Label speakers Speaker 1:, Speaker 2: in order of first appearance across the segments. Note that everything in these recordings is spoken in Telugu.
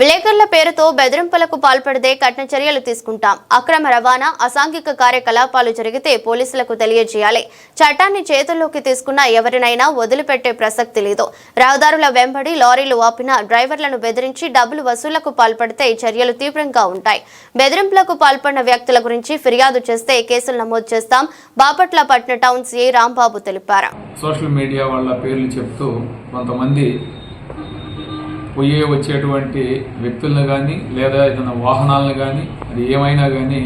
Speaker 1: విలేకరుల పేరుతో బెదిరింపులకు పాల్పడితే కఠిన చర్యలు తీసుకుంటాం. అక్రమ రవాణా, అసాంఘిక కార్యకలాపాలు జరిగితే పోలీసులకు తెలియజేయాలి. చట్టాన్ని చేతుల్లోకి తీసుకున్న ఎవరినైనా వదిలిపెట్టే ప్రసక్తి లేదు. రహదారుల వెంబడి లారీలు ఆపిన డ్రైవర్లను బెదిరించి డబ్బులు వసూళ్లకు పాల్పడితే చర్యలు తీవ్రంగా ఉంటాయి. బెదిరింపులకు పాల్పడిన వ్యక్తుల గురించి ఫిర్యాదు చేస్తే కేసులు నమోదు చేస్తాం. బాపట్ల పట్టణ టౌన్ సిఐ రాంబాబు తెలిపారు.
Speaker 2: సోషల్ మీడియా వాళ్ళ పేర్లు చెప్తూ కొంతమంది వచ్చేటువంటి వ్యక్తులను కానీ లేదా ఏదైనా వాహనాలను కానీ అది ఏమైనా కానీ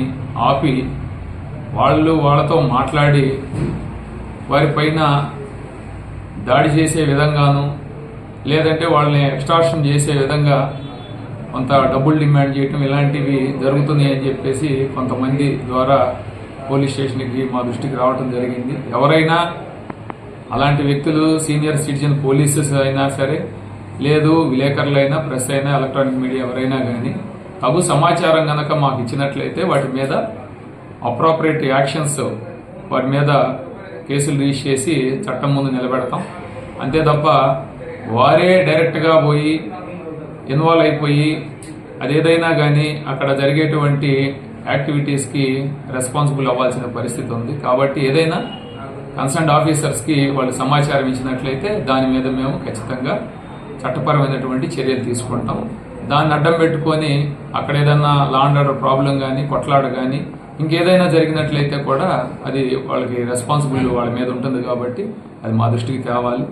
Speaker 2: ఆపి వాళ్ళతో మాట్లాడి వారిపైన దాడి చేసే విధంగాను లేదంటే వాళ్ళని ఎక్స్టార్షన్ చేసే విధంగా కొంత డబ్బులు డిమాండ్ చేయటం ఇలాంటివి జరుగుతున్నాయి అని చెప్పేసి కొంతమంది ద్వారా పోలీస్ స్టేషన్కి మా దృష్టికి రావడం జరిగింది. ఎవరైనా అలాంటి వ్యక్తులు సీనియర్ సిటిజన్ పోలీసెస్ అయినా సరే, లేదు విలేకరులైనా, ప్రెస్ అయినా, ఎలక్ట్రానిక్ మీడియా ఎవరైనా కానీ తగు సమాచారం కనుక మాకు ఇచ్చినట్లయితే వాటి మీద అప్రోప్రియేట్ యాక్షన్స్, వాటి మీద కేసులు రిజిస్టర్ చేసి చట్టం ముందు నిలబెడతాం. అంతే తప్ప వారే డైరెక్ట్గా పోయి ఇన్వాల్వ్ అయిపోయి అదేదైనా కానీ అక్కడ జరిగేటువంటి యాక్టివిటీస్కి రెస్పాన్సిబుల్ అవ్వాల్సిన పరిస్థితి ఉంది. కాబట్టి ఏదైనా కన్సర్న్డ్ ఆఫీసర్స్కి వాళ్ళు సమాచారం ఇచ్చినట్లయితే దాని మీద మేము ఖచ్చితంగా చట్టపరమైనటువంటి చర్యలు తీసుకుంటాం. దాన్ని అడ్డం పెట్టుకొని అక్కడ ఏదైనా లా అండ్ ఆర్డర్ ప్రాబ్లం కానీ, కొట్లాడ కానీ ఇంకేదైనా జరిగినట్లయితే కూడా అది వాళ్ళకి రెస్పాన్సిబుల్ వాళ్ళ మీద ఉంటుంది. కాబట్టి అది మా దృష్టికి తేవాలి.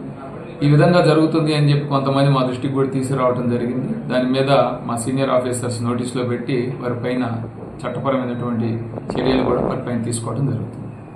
Speaker 2: ఈ విధంగా జరుగుతుంది అని చెప్పి కొంతమంది మా దృష్టికి కూడా తీసుకురావడం జరిగింది. దాని మీద మా సీనియర్ ఆఫీసర్స్ నోటీసులో పెట్టి వారిపైన చట్టపరమైనటువంటి చర్యలు కూడా వారిపైన తీసుకోవడం జరుగుతుంది.